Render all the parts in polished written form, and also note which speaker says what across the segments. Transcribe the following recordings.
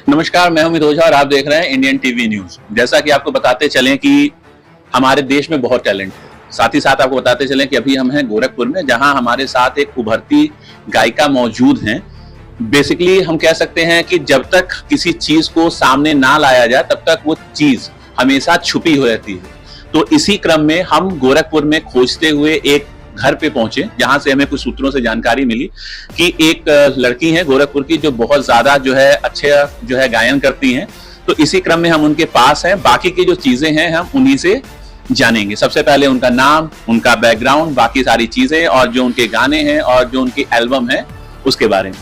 Speaker 1: नमस्कार, मैं हूं मित ओझा और आप देख रहे हैं इंडियन टीवी न्यूज। जैसा कि आपको बताते चलें कि हमारे देश में बहुत टैलेंट है, साथ ही साथ आपको बताते चलें कि अभी हम हैं गोरखपुर में, जहां हमारे साथ एक उभरती गायिका मौजूद हैं। बेसिकली हम कह सकते हैं कि जब तक किसी चीज को सामने ना लाया जाए तब तक वो चीज हमेशा छुपी हो रहती है। तो इसी क्रम में हम गोरखपुर में खोजते हुए एक घर पे पहुंचे, जहां से हमें कुछ सूत्रों से जानकारी मिली कि एक लड़की है गोरखपुर की जो बहुत ज्यादा अच्छे गायन करती हैं। तो इसी क्रम में हम उनके पास हैं, बाकी की जो चीजें हैं हम उन्हीं से जानेंगे। सबसे पहले उनका नाम, उनका बैकग्राउंड, बाकी सारी चीजें और जो उनके गाने हैं और जो उनकी एल्बम है उसके बारे में।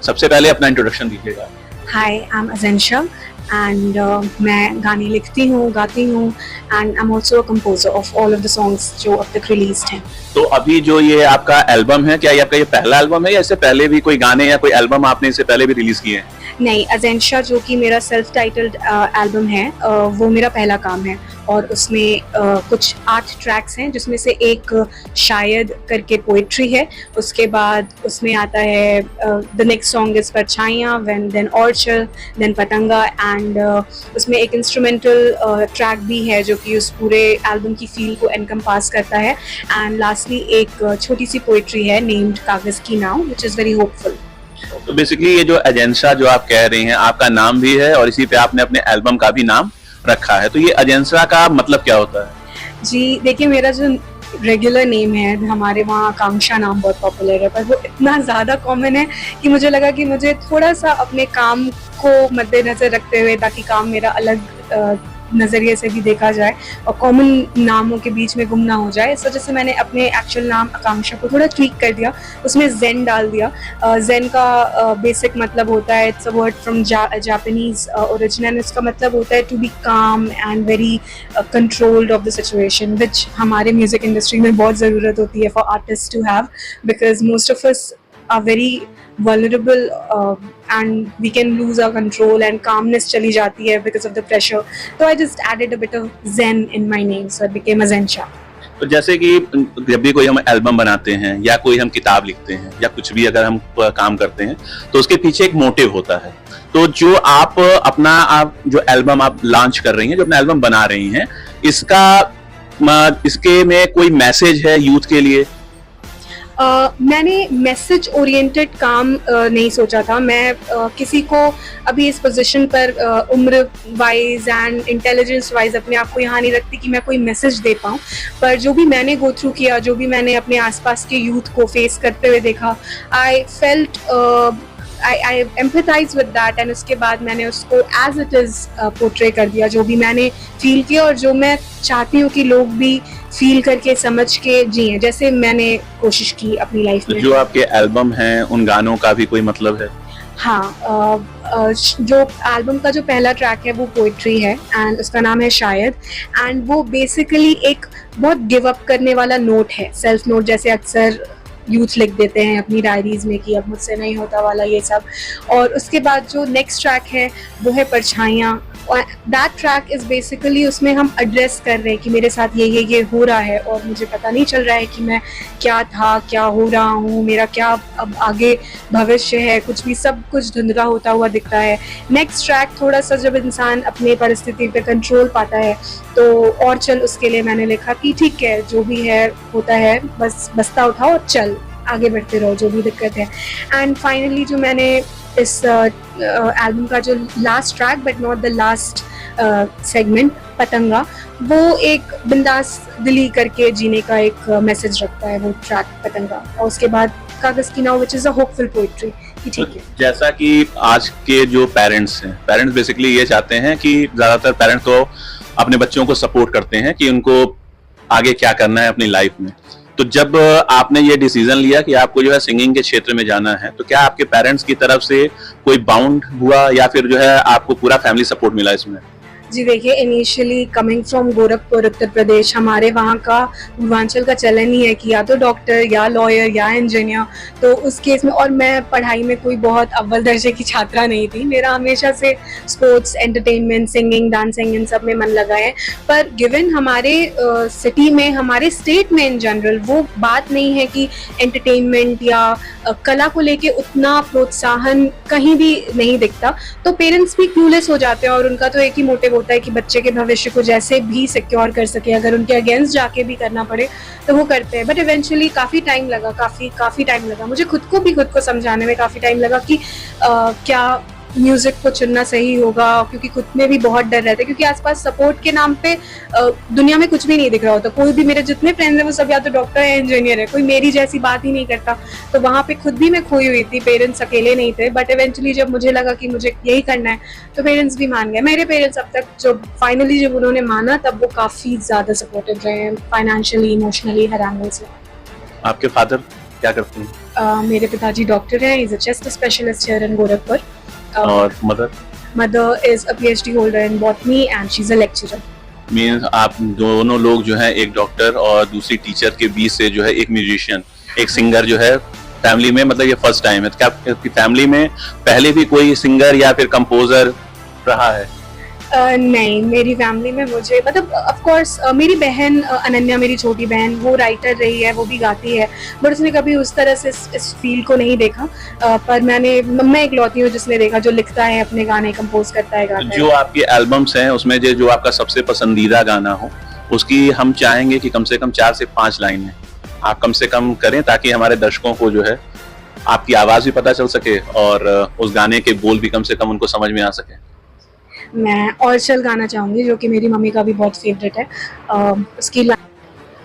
Speaker 1: सबसे पहले अपना इंट्रोडक्शन दीजिएगा।
Speaker 2: हाय, आई एम अजेंशा एंड मैं गाने लिखती हूँ, गाती हूँ and I am also a composer of all of the songs जो अब तक रिलीज्ड हैं।
Speaker 1: तो अभी जो ये आपका एल्बम है, क्या ये आपका ये पहला एल्बम है या इससे पहले भी कोई गाने या कोई एल्बम आपने इससे पहले भी रिलीज किए हैं?
Speaker 2: नहीं, अजेंशा जो कि मेरा सेल्फ टाइटल्ड एल्बम है, वो मेरा पहला काम है और उसमें कुछ 8 ट्रैक्स हैं, जिसमें से एक शायद करके पोइट्री है। उसके बाद उसमें आता है the next song is Parchhaiyaan, then ऑर्चल, देन पतंगा एंड उसमें एक इंस्ट्रूमेंटल ट्रैक भी है जो कि उस पूरे एल्बम की फील को एनकम्पास करता है। एंड लास्टली एक छोटी सी पोइट्री है नेम्ड कागज की नाव, विच इज़ वेरी होपफुल।
Speaker 1: तो बेसिकली ये जो अजेंशा जो आप कह रही हैं, आपका नाम भी है और इसी पे आपने अपने एल्बम का भी नाम रखा है। तो ये अजेंशा का मतलब क्या होता है?
Speaker 2: जी देखिए, मेरा जो रेगुलर नेम है, हमारे वहाँ आकांक्षा नाम बहुत पॉपुलर है, पर वो इतना ज़्यादा कॉमन है कि मुझे लगा कि मुझे थोड़ा सा अपने काम को मद्देनज़र रखते हुए, ताकि काम मेरा अलग नज़रिए से भी देखा जाए और कॉमन नामों के बीच में गुम ना हो जाए, इस वजह से मैंने अपने एक्चुअल नाम आकांक्षा को थोड़ा ट्वीक कर दिया, उसमें जेन डाल दिया। जेन का बेसिक मतलब होता है, it's a word from Japanese origin and इसका मतलब होता है to be calm and very controlled of the situation, which हमारे म्यूजिक इंडस्ट्री में बहुत ज़रूरत होती है for artist to have, because most of us are very vulnerable and we can lose our control and calmness चली जाती है because of the pressure. So I just added a bit of zen in my name, so it became Azencha.
Speaker 1: तो जैसे कि जब भी कोई हम एल्बम बनाते हैं या कोई हम किताब लिखते हैं या कुछ भी अगर हम काम करते हैं तो उसके पीछे एक मोटिव होता है। तो जो आप जो एल्बम आप लॉन्च कर रही हैं, जो अपना एल्बम बना रही हैं, इसके में कोई मैसेज है यूथ के लिए?
Speaker 2: मैंने मैसेज ओरिएंटेड काम नहीं सोचा था। मैं किसी को अभी इस पोजीशन पर उम्र वाइज एंड इंटेलिजेंस वाइज अपने आप को यहाँ नहीं रखती कि मैं कोई मैसेज दे पाऊँ, पर जो भी मैंने गो थ्रू किया, जो भी मैंने अपने आसपास के यूथ को फेस करते हुए देखा, I felt I empathize with that and उसके बाद मैंने उसको as it is पोर्ट्रे कर दिया, जो भी मैंने फील किया और जो मैं चाहती हूँ कि लोग भी फील करके समझ के जिए, जैसे मैंने कोशिश की अपनी लाइफ में।
Speaker 1: जो आपके एल्बम हैं उन गानों का भी कोई मतलब है?
Speaker 2: हाँ, जो एल्बम का जो पहला ट्रैक है वो पोइट्री है एंड उसका नाम है शायद, एंड वो बेसिकली एक बहुत गिव अप करने वाला नोट है, सेल्फ नोट, जैसे अक्सर यूथ लिख देते हैं अपनी डायरीज में कि अब मुझसे नहीं होता वाला ये सब। और उसके बाद जो नेक्स्ट ट्रैक है वो है परछाइयाँ, और दैट ट्रैक इज़ बेसिकली उसमें हम एड्रेस कर रहे हैं कि मेरे साथ ये हो रहा है और मुझे पता नहीं चल रहा है कि मैं क्या था, क्या हो रहा हूँ, मेरा क्या अब आगे भविष्य है, कुछ भी सब कुछ धुंधला होता हुआ दिखता है। नेक्स्ट ट्रैक थोड़ा सा जब इंसान अपने परिस्थिति पे कंट्रोल पाता है तो और चल, उसके लिए मैंने लिखा कि ठीक है, जो भी है होता है, बस बस्ता उठाओ और चल, आगे बढ़ते रहो, जो भी दिक्कत है। एंड फाइनली जो मैंने इस एल्बम का जो last track but not the last segment, पतंगा, वो एक बिंदास दिली करके जीने का एक मैसेज रखता है वो ट्रैक पतंगा। और उसके बाद कागज की नाव, which is a hopeful poetry. ठीक है,
Speaker 1: जैसा कि आज के जो पेरेंट्स हैं, पेरेंट्स बेसिकली ये चाहते हैं कि ज़्यादातर पेरेंट्स तो अपने बच्चों को सपोर्ट करते हैं कि उनको आगे क्या करना है अपनी लाइफ में। तो जब आपने ये डिसीजन लिया कि आपको जो है सिंगिंग के क्षेत्र में जाना है, तो क्या आपके पेरेंट्स की तरफ से कोई बाउंड हुआ या फिर जो है आपको पूरा फैमिली सपोर्ट मिला इसमें?
Speaker 2: जी देखिए, initially coming from Gorakhpur Uttar Pradesh, हमारे वहाँ का पूर्वांचल का चलन ही है कि या तो डॉक्टर या लॉयर या इंजीनियर। तो उस केस में, और मैं पढ़ाई में कोई बहुत अव्वल दर्जे की छात्रा नहीं थी, मेरा हमेशा से स्पोर्ट्स, एंटरटेनमेंट, सिंगिंग, डांसिंग, इन सब में मन लगा है। पर गिवन हमारे सिटी में, हमारे स्टेट में इन जनरल वो बात नहीं है कि एंटरटेनमेंट या कला को लेके उतना प्रोत्साहन कहीं भी नहीं दिखता। तो पेरेंट्स भी क्लूलेस हो जाते हैं और उनका तो एक ही मोटिव होता है कि बच्चे के भविष्य को जैसे भी सिक्योर कर सके, अगर उनके अगेंस्ट जाके भी करना पड़े तो वो करते हैं। बट इवेंचुअली काफ़ी टाइम लगा, काफ़ी टाइम लगा मुझे खुद को समझाने में, काफ़ी टाइम लगा कि क्या म्यूजिक को चुनना सही होगा, क्योंकि खुद में भी बहुत डर रहता है, क्योंकि आसपास सपोर्ट के नाम पे दुनिया में कुछ भी नहीं दिख रहा होता। कोई भी, मेरे जितने फ्रेंड्स हैं वो सब या तो डॉक्टर है, इंजीनियर है, कोई मेरी जैसी बात ही नहीं करता। तो वहाँ पे खुद भी मैं खोई हुई थी, पेरेंट्स अकेले नहीं थे। बट इवेंचुअली जब मुझे लगा कि मुझे यही करना है तो पेरेंट्स भी मान गए। मेरे पेरेंट्स अब तक जब उन्होंने माना तब वो काफ़ी ज़्यादा सपोर्टिव रहे हैं, फाइनेंशियली, इमोशनली, हर एंगल से।
Speaker 1: आपके फादर क्या करते हैं?
Speaker 2: मेरे पिताजी डॉक्टर हैं, is a chest specialist here in Gorakhpur.
Speaker 1: और mother?
Speaker 2: Mother is a PhD holder in botany and she's a lecturer.
Speaker 1: Means आप दोनों लोग जो है, एक डॉक्टर और दूसरी टीचर के बीच से जो है एक म्यूजिशियन, एक सिंगर जो है फैमिली में, मतलब ये फर्स्ट टाइम है। क्या आपकी फैमिली में पहले भी कोई सिंगर या फिर कंपोजर रहा है?
Speaker 2: नहीं, मेरी फैमिली में मुझे, मतलब ऑफ कोर्स मेरी बहन अनन्या, मेरी छोटी बहन, वो राइटर रही है, वो भी गाती है, बट उसने कभी उस तरह से इस फील्ड को नहीं देखा। पर मैं इकलौती हूँ जिसने देखा, जो लिखता है अपने गाने, कंपोज करता है, गाता है।
Speaker 1: जो आपके एल्बम्स हैं उसमें जो आपका सबसे पसंदीदा गाना हो, उसकी हम चाहेंगे कि कम से कम 4 से 5 लाइन में आप कम से कम करें, ताकि हमारे दर्शकों को जो है आपकी आवाज भी पता चल सके और उस गाने के बोल भी कम से कम उनको समझ में आ सके।
Speaker 2: मैं और चल गाना चाहूंगी, जो कि मेरी मम्मी का भी बहुत फेवरेट है। उसकी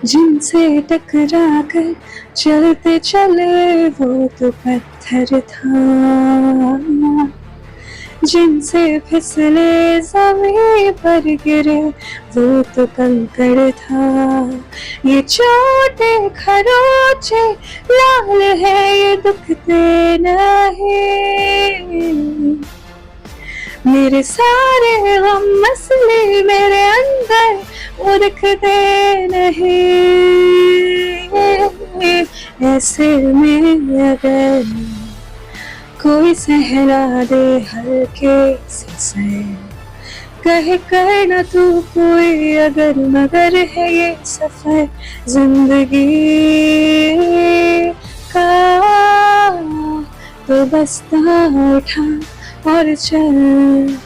Speaker 2: जिनसे टकरा कर चलते चले वो तो पत्थर था, जिनसे फिसले ज़मीन पर गिरे वो तो कंकड़ था। ये चोटें खरोचे लाल है, ये दुखते नहीं। मेरे सारे गम मसले मेरे अंदर वो दिखते नहीं। ऐसे में अगर कोई सहला दे हल्के से, कहे करना तू कोई अगर मगर है ये सफर जिंदगी का, तो बस्ता उठा और चल,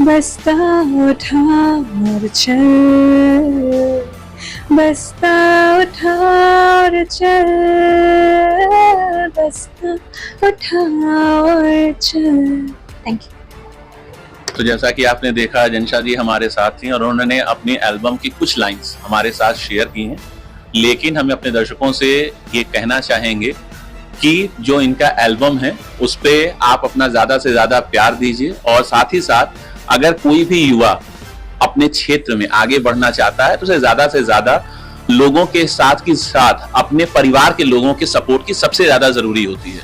Speaker 2: बस्ता उठा और चल, बस्ता उठा और चल, बस्ता उठा और चल। Thank you.
Speaker 1: तो जैसा कि आपने देखा, जनशा जी हमारे साथ थी और उन्होंने अपनी एल्बम की कुछ लाइंस हमारे साथ शेयर की हैं। लेकिन हम अपने दर्शकों से ये कहना चाहेंगे कि जो इनका एल्बम है उस पे आप अपना ज्यादा से ज्यादा प्यार दीजिए, और साथ ही साथ अगर कोई भी युवा अपने क्षेत्र में आगे बढ़ना चाहता है तो उसे ज्यादा से ज्यादा लोगों के साथ की साथ अपने परिवार के लोगों के सपोर्ट की सबसे ज्यादा जरूरी होती है,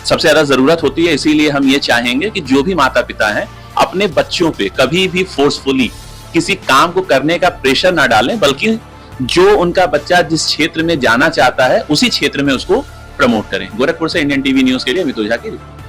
Speaker 1: सबसे ज्यादा जरूरत होती है। इसीलिए हम ये चाहेंगे कि जो भी माता पिता हैं अपने बच्चों पे कभी भी फोर्सफुली किसी काम को करने का प्रेशर ना डालें, बल्कि जो उनका बच्चा जिस क्षेत्र में जाना चाहता है उसी क्षेत्र में उसको प्रमोट करें। गोरखपुर से इंडियन टीवी न्यूज के लिए मितुल झा की रिपोर्ट।